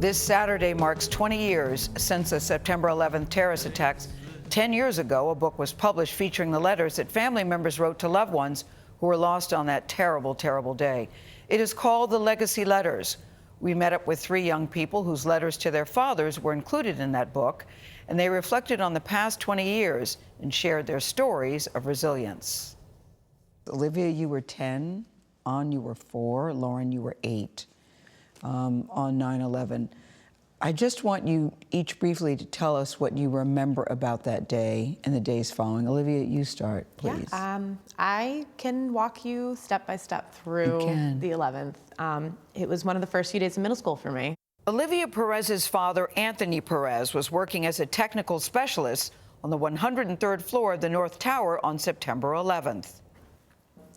This Saturday marks 20 years since the September 11th terrorist attacks. 10 years ago, a book was published featuring the letters that family members wrote to loved ones who were lost on that terrible, terrible day. It is called The Legacy Letters. We met up with 3 young people whose letters to their fathers were included in that book, and they reflected on the past 20 years and shared their stories of resilience. Olivia, you were 10. An, you were 4. Lauren, you were 8 on 9/11. I just want you each briefly to tell us what you remember about that day and the days following. Olivia, you start, please. Yeah, I can walk you step by step through the 11th. It was one of the first few days of middle school for me. Olivia Perez's father, Anthony Perez, was working as a technical specialist on the 103rd floor of the North Tower on September 11th.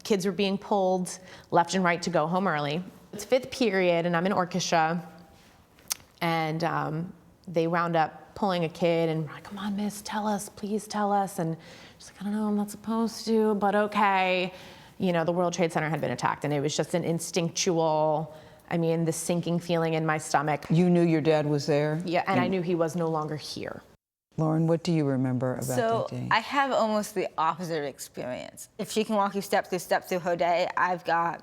Kids were being pulled left and right to go home early. It's 5th period, and I'm in orchestra. And they wound up pulling a kid and like, come on, miss, tell us, please tell us. And she's like, I don't know, I'm not supposed to, but okay. You know, the World Trade Center had been attacked, and it was just an instinctual, the sinking feeling in my stomach. You knew your dad was there? Yeah, and I knew he was no longer here. Lauren, what do you remember about that day? I have almost the opposite experience. If she can walk you step through her day, I've got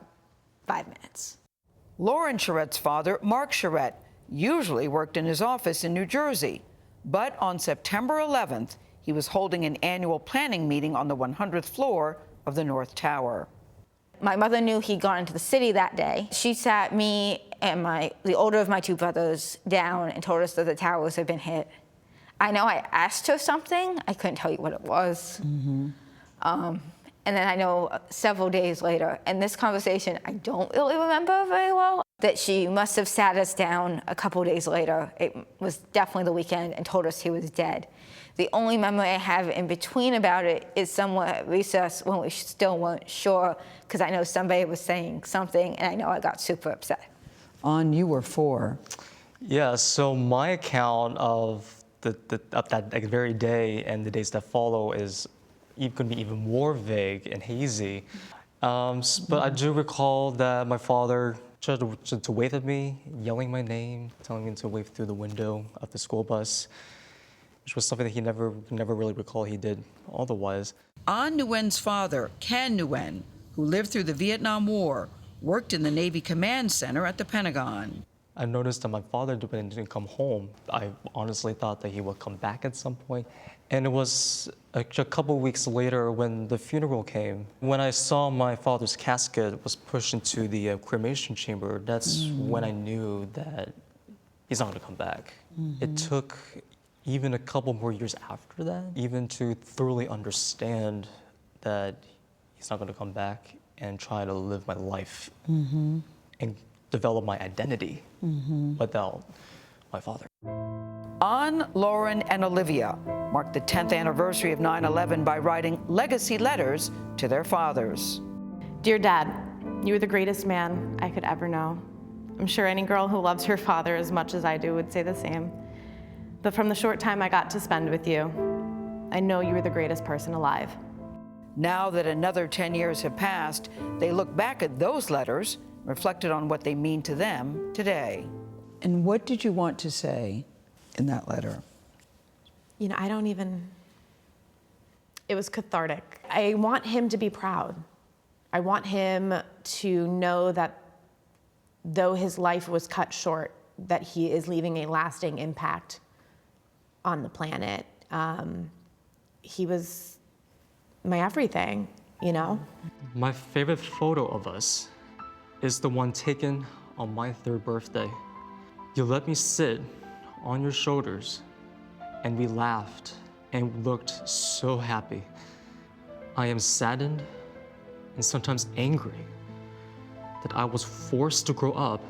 5 minutes. Lauren Charette's father, Mark Charette, usually worked in his office in New Jersey. But on September 11th, he was holding an annual planning meeting on the 100th floor of the North Tower. My mother knew he'd gone into the city that day. She sat me and the older of my 2 brothers down and told us that the towers had been hit. I know I asked her something. I couldn't tell you what it was. And then I know several days later, and this conversation I don't really remember very well, that she must have sat us down a couple days later. It was definitely the weekend, and told us he was dead. The only memory I have in between about it is somewhere at recess when we still weren't sure, because I know somebody was saying something, and I know I got super upset. An, you were 4. Yeah, so my account of that very day and the days that follow is going to be even more vague and hazy. But I do recall that my father tried to wave at me, yelling my name, telling me to wave through the window of the school bus, which was something that he never really recalled he did otherwise. An Nguyen's father, An Nguyen, who lived through the Vietnam War, worked in the Navy Command Center at the Pentagon. I noticed that my father didn't come home. I honestly thought that he would come back at some point. And it was a couple weeks later when the funeral came. When I saw my father's casket was pushed into the cremation chamber, that's when I knew that he's not going to come back. It took even a couple more years after that, even to thoroughly understand that he's not going to come back and try to live my life and develop my identity without my father. An, Lauren, and Olivia marked the 10th anniversary of 9/11 by writing legacy letters to their fathers. Dear Dad, you were the greatest man I could ever know. I'm sure any girl who loves her father as much as I do would say the same. But from the short time I got to spend with you, I know you were the greatest person alive. Now that another 10 years have passed, they look back at those letters, reflected on what they mean to them today. And what did you want to say in that letter? You know, it was cathartic. I want him to be proud. I want him to know that though his life was cut short, that he is leaving a lasting impact on the planet. He was my everything, you know? My favorite photo of us is the one taken on my 3rd birthday. You let me sit on your shoulders, and we laughed and looked so happy. I am saddened and sometimes angry that I was forced to grow up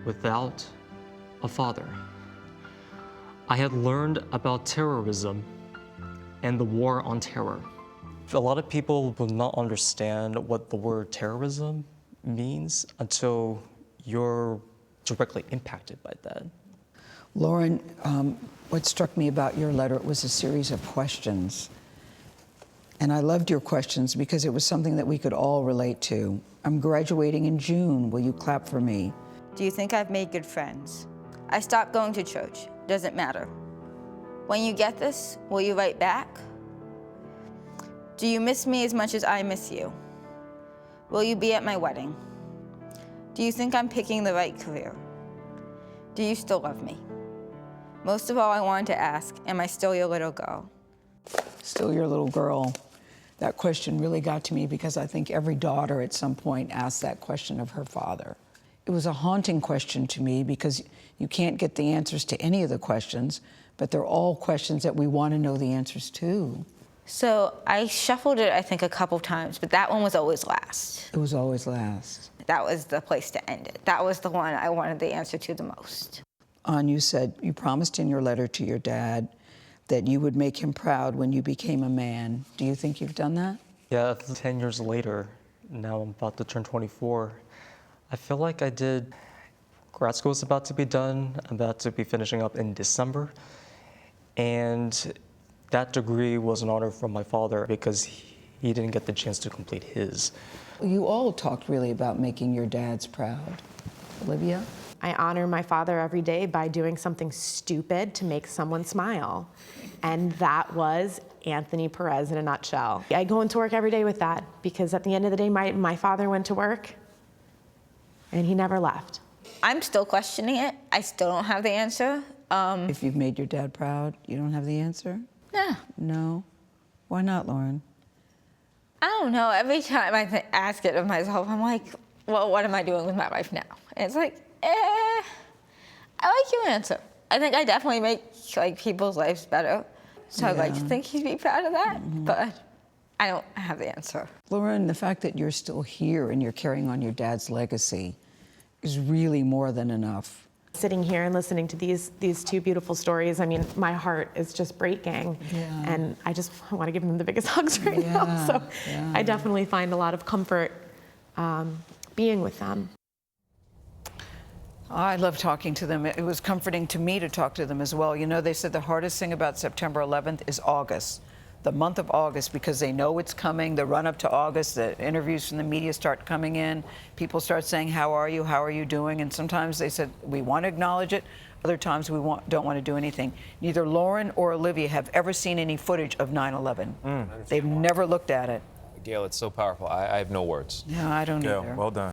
without a father. I had learned about terrorism and the war on terror. A lot of people will not understand what the word terrorism means until you're directly impacted by that. Lauren, what struck me about your letter, it was a series of questions. And I loved your questions because it was something that we could all relate to. I'm graduating in June. Will you clap for me? Do you think I've made good friends? I stopped going to church. Doesn't matter. When you get this, will you write back? Do you miss me as much as I miss you? Will you be at my wedding? Do you think I'm picking the right career? Do you still love me? Most of all, I wanted to ask, am I still your little girl? Still your little girl. That question really got to me because I think every daughter at some point asks that question of her father. It was a haunting question to me because you can't get the answers to any of the questions, but they're all questions that we want to know the answers to. So I shuffled it, I think, a couple times, but that one was always last. It was always last. That was the place to end it. That was the one I wanted the answer to the most. An, you said you promised in your letter to your dad that you would make him proud when you became a man. Do you think you've done that? Yeah, 10 years later, now I'm about to turn 24. I feel like I did. Grad school is about to be done. I'm about to be finishing up in December. And that degree was an honor from my father because he didn't get the chance to complete his. You all talked really about making your dads proud. Olivia? I honor my father every day by doing something stupid to make someone smile. And that was Anthony Perez in a nutshell. I go into work every day with that because at the end of the day, my father went to work and he never left. I'm still questioning it. I still don't have the answer. If you've made your dad proud, you don't have the answer? Nah. No? Why not, Lauren? I don't know. Every time I ask it of myself, I'm like, well, what am I doing with my life now? And it's like, I like your answer. I think I definitely make people's lives better. So I'd like to think he'd be proud of that, but I don't have the answer. Lauren, the fact that you're still here and you're carrying on your dad's legacy is really more than enough. Sitting here and listening to these two beautiful stories, I mean, my heart is just breaking. Yeah. And I want to give them the biggest hugs right now. So I definitely find a lot of comfort being with them. I love talking to them. It was comforting to me to talk to them as well. You know, they said the hardest thing about September 11th is August, the month of August, because they know it's coming. The run up to August, the interviews from the media start coming in. People start saying, how are you? How are you doing? And sometimes they said, we want to acknowledge it. Other times we don't want to do anything. Neither Lauren or Olivia have ever seen any footage of 9/11. They've never looked at it. Gayle, it's so powerful. I have no words. No, I don't Gayle, either. well done.